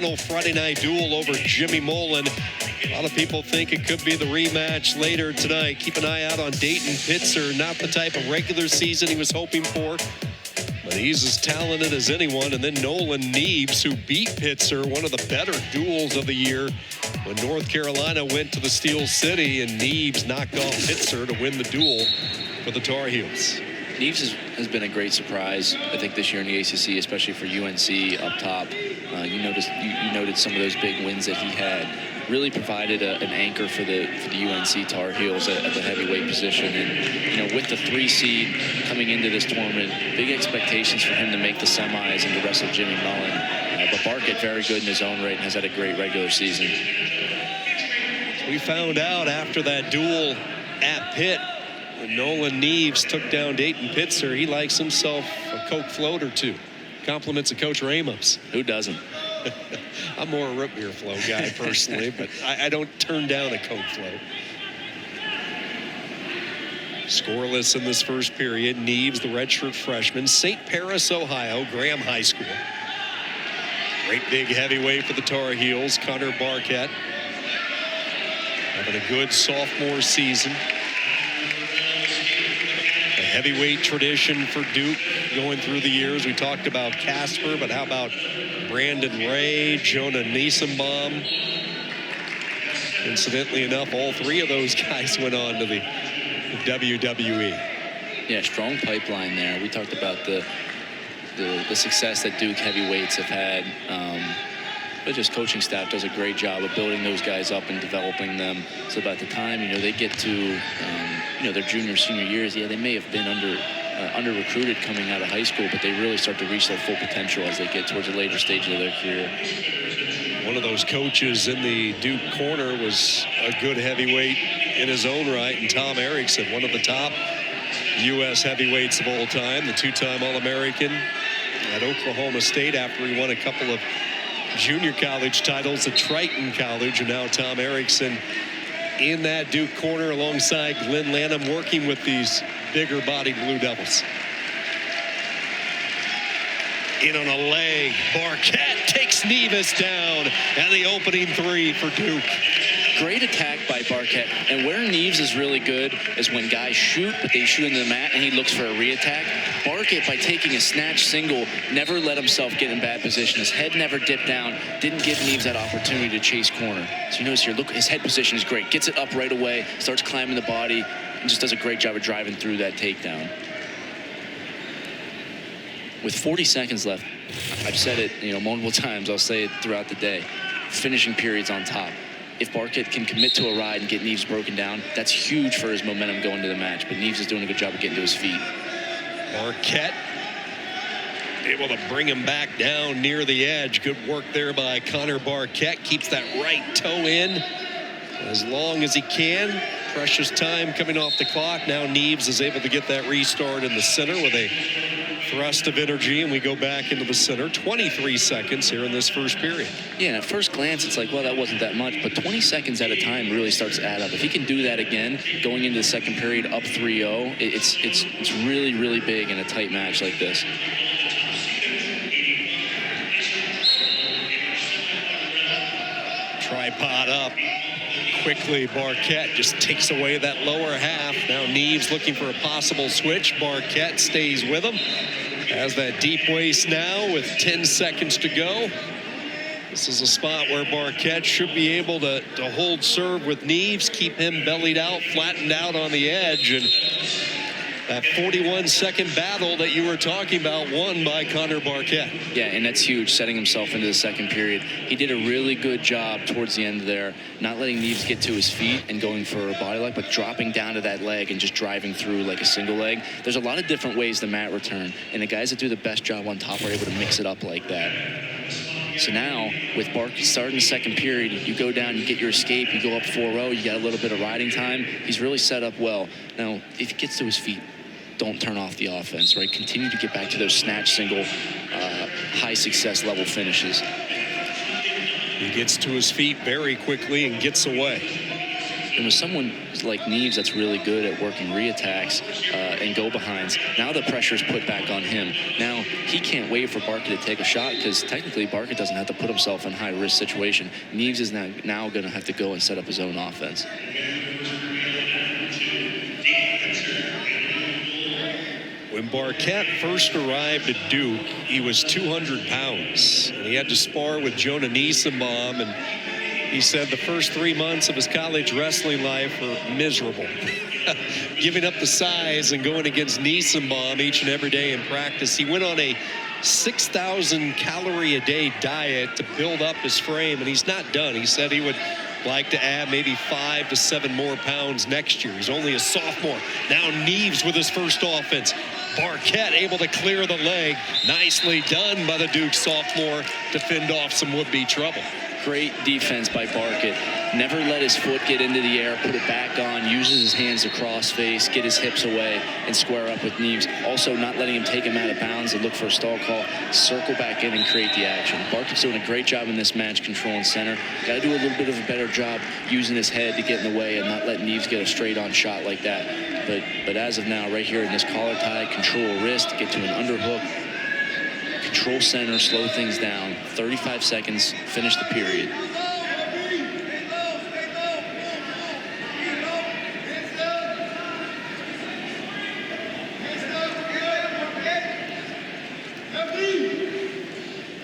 final Friday night duel over Jimmy Mullen. A lot of people think it could be the rematch later tonight. Keep an eye out on Dayton Pitzer. Not the type of regular season he was hoping for, but he's as talented as anyone. And then Nolan Neves, who beat Pitzer, one of the better duels of the year when North Carolina went to the Steel City, and Neves knocked off Pitzer to win the duel for the Tar Heels. Neves has been a great surprise, I think, this year in the ACC, especially for UNC up top. You noted some of those big wins that he had. Really provided an anchor for the UNC Tar Heels at the heavyweight position. And with the 3 seed coming into this tournament, big expectations for him to make the semis and to wrestle Jimmy Mullen. But Barket very good in his own right and has had a great regular season. We found out after that duel at Pitt, when Nolan Neves took down Dayton Pitzer, he likes himself a Coke float or two. Compliments of Coach Ramos. Who doesn't? I'm more a root beer flow guy personally, but I don't turn down a Coke float. Scoreless in this first period. Neves, the redshirt freshman, St. Paris, Ohio, Graham High School. Great big heavyweight for the Tar Heels, Connor Barket. Having a good sophomore season. A heavyweight tradition for Duke going through the years. We talked about Casper, but how about Brandon Ray, Jonah Niesenbaum? Incidentally enough, all 3 of those guys went on to the WWE. Yeah, strong pipeline there. We talked about the success that Duke heavyweights have had. But just coaching staff does a great job of building those guys up and developing them. So by the time, they get to, their junior, senior years, yeah, they may have been under recruited coming out of high school, but they really start to reach their full potential as they get towards the later stages of their career. One of those coaches in the Duke corner was a good heavyweight in his own right, and Tom Erickson, one of the top U.S. heavyweights of all time, the 2-time All-American at Oklahoma State after he won a couple of junior college titles at Triton College. And now Tom Erickson in that Duke corner alongside Glenn Lanham, working with these bigger bodied Blue Devils. In on a leg, Barket takes Neves down, and the opening 3 for Duke. Great attack by Barket, and where Neves is really good is when guys shoot, but they shoot into the mat and he looks for a re-attack. Barket, by taking a snatch single, never let himself get in bad position. His head never dipped down, didn't give Neves that opportunity to chase corner. So you notice here, look, his head position is great. Gets it up right away, starts climbing the body, and just does a great job of driving through that takedown. With 40 seconds left, I've said it, multiple times. I'll say it throughout the day. Finishing periods on top. If Barket can commit to a ride and get Neves broken down, that's huge for his momentum going to the match. But Neves is doing a good job of getting to his feet. Barket able to bring him back down near the edge. Good work there by Connor Barket. Keeps that right toe in as long as he can. Precious time coming off the clock. Now Neves is able to get that restart in the center with a thrust of energy, and we go back into the center. 23 seconds here in this first period. Yeah, and at first glance, it's like, well, that wasn't that much, but 20 seconds at a time really starts to add up. If he can do that again, going into the second period up 3-0, it's really, really big in a tight match like this. Tripod up. Quickly, Barket just takes away that lower half. Now Neves looking for a possible switch. Barket stays with him. Has that deep waist now with 10 seconds to go. This is a spot where Barket should be able to hold serve with Neves, keep him bellied out, flattened out on the edge. And that 41-second battle that you were talking about won by Connor Barket. Yeah, and that's huge, setting himself into the second period. He did a really good job towards the end there, not letting Neves get to his feet and going for a body lock, but dropping down to that leg and just driving through like a single leg. There's a lot of different ways to mat return, and the guys that do the best job on top are able to mix it up like that. So now, with Barket starting the second period, you go down, you get your escape, you go up 4-0, you got a little bit of riding time. He's really set up well. Now, if he gets to his feet, don't turn off the offense, right? Continue to get back to those snatch single, high success level finishes. He gets to his feet very quickly and gets away. And with someone like Neves that's really good at working re-attacks and go-behinds, now the pressure's put back on him. Now he can't wait for Barket to take a shot because technically Barket doesn't have to put himself in high-risk situation. Neves is now going to have to go and set up his own offense. When Barket first arrived at Duke, he was 200 pounds, and he had to spar with Jonah Niesenbaum, and he said the first 3 months of his college wrestling life were miserable. Giving up the size and going against Niesenbaum each and every day in practice. He went on a 6,000 calorie a day diet to build up his frame, and he's not done. He said he would like to add maybe 5 to 7 more pounds next year. He's only a sophomore. Now Neves with his first offense. Barket able to clear the leg. Nicely done by the Duke sophomore to fend off some would-be trouble. Great defense by Barket. Never let his foot get into the air, put it back on, uses his hands to cross face, get his hips away, and square up with Neves. Also not letting him take him out of bounds and look for a stall call, circle back in and create the action. Barket's doing a great job in this match controlling center. Got to do a little bit of a better job using his head to get in the way and not letting Neves get a straight-on shot like that. But as of now, right here in this collar tie, control wrist, get to an underhook, control center, slow things down. 35 seconds, finish the period.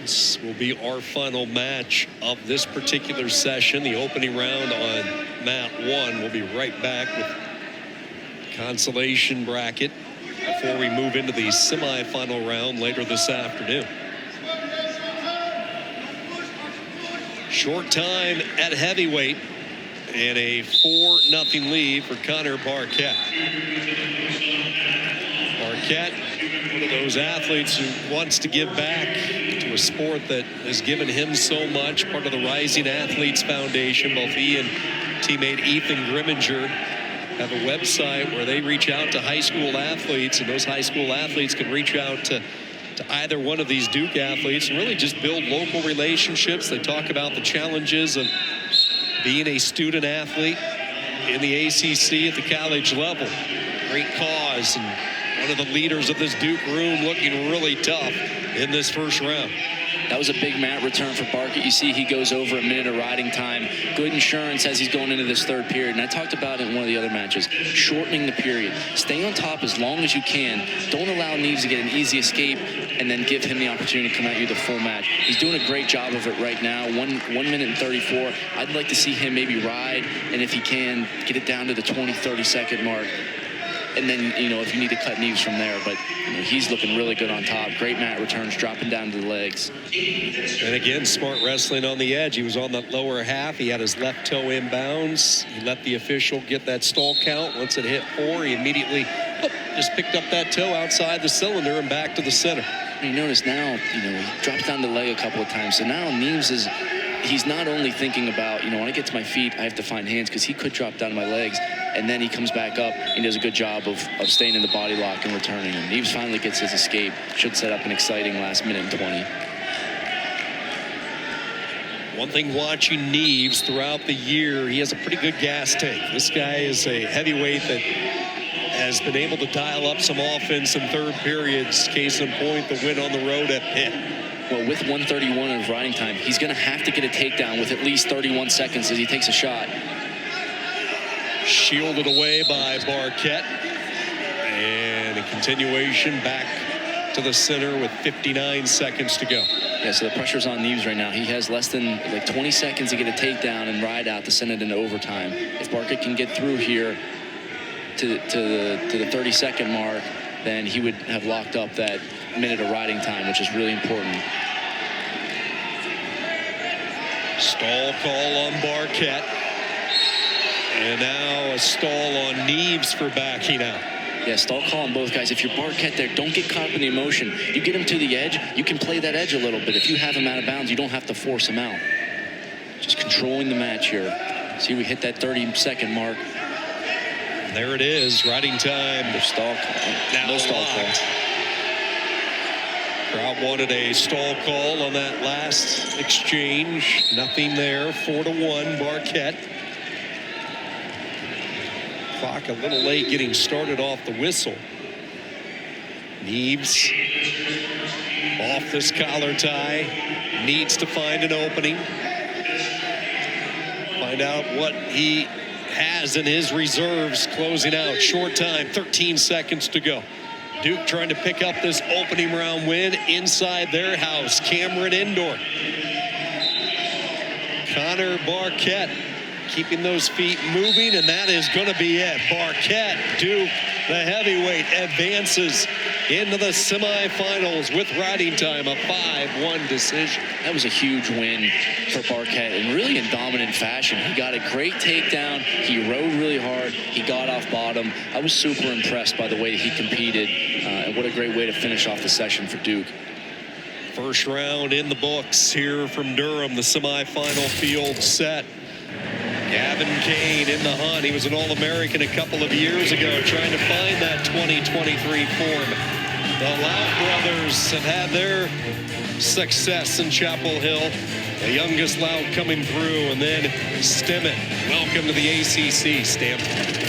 This will be our final match of this particular session, the opening round on mat 1. We'll be right back with consolation bracket before we move into the semifinal round later this afternoon. Short time at heavyweight and a 4-0 lead for Connor Barket. Barket, one of those athletes who wants to give back to a sport that has given him so much, part of the Rising Athletes Foundation. Both he and teammate Ethan Grimminger have a website where they reach out to high school athletes, and those high school athletes can reach out to either one of these Duke athletes and really just build local relationships. They talk about the challenges of being a student athlete in the ACC at the college level. Great cause, and one of the leaders of this Duke room looking really tough in this first round. That was a big mat return for Barket. You see he goes over a minute of riding time. Good insurance as he's going into this third period. And I talked about it in one of the other matches. Shortening the period. Stay on top as long as you can. Don't allow Neves to get an easy escape and then give him the opportunity to come at you the full match. He's doing a great job of it right now. 1 minute and 34. I'd like to see him maybe ride, and if he can, get it down to the 20-30 second mark. And then, if you need to cut Neves from there. But, he's looking really good on top. Great mat returns, dropping down to the legs. And again, smart wrestling on the edge. He was on that lower half. He had his left toe inbounds. He let the official get that stall count. Once it hit 4, he immediately just picked up that toe outside the cylinder and back to the center. You notice now, he drops down the leg a couple of times. So now Neves he's not only thinking about, when I get to my feet, I have to find hands, because he could drop down to my legs, and then he comes back up and does a good job of staying in the body lock and returning. And Neves finally gets his escape. Should set up an exciting last minute and 20. One thing watching Neves throughout the year, he has a pretty good gas tank. This guy is a heavyweight that has been able to dial up some offense in third periods. Case in point, the win on the road at Pitt. Well, with 1:31 of riding time, he's going to have to get a takedown with at least 31 seconds as he takes a shot. Shielded away by Barket. And a continuation back to the center with 59 seconds to go. Yeah, so the pressure's on Neves right now. He has less than 20 seconds to get a takedown and ride out to send it into overtime. If Barket can get through here to the 30-second mark, then he would have locked up that minute of riding time, which is really important. Stall call on Barket. And now a stall on Neves for backing out. Yeah, stall call on both guys. If you're Barket there, don't get caught up in the emotion. You get him to the edge, you can play that edge a little bit. If you have him out of bounds, you don't have to force him out. Just controlling the match here. See, we hit that 30-second mark. There it is, riding time. The stall call. Now no stall call. Crowd wanted a stall call on that last exchange. Nothing there. 4-1, Barket. Clock a little late getting started off the whistle. Neves off this collar tie. Needs to find an opening. Find out what he has in his reserves closing out. Short time, 13 seconds to go. Duke trying to pick up this opening round win inside their house, Cameron Indoor. Connor Barket keeping those feet moving, and that is going to be it. Barket, Duke, the heavyweight, advances into the semifinals with riding time, a 5-1 decision. That was a huge win for Barket, and really in dominant fashion. He got a great takedown. He rode really hard. He got off bottom. I was super impressed by the way he competed, and what a great way to finish off the session for Duke. First round in the books here from Durham, the semifinal field set. Gavin Kane in the hunt. He was an All-American a couple of years ago, trying to find that 2023 form. The Loud brothers have had their success in Chapel Hill. The youngest Loud coming through, and then Stimmett. Welcome to the ACC, Stamp.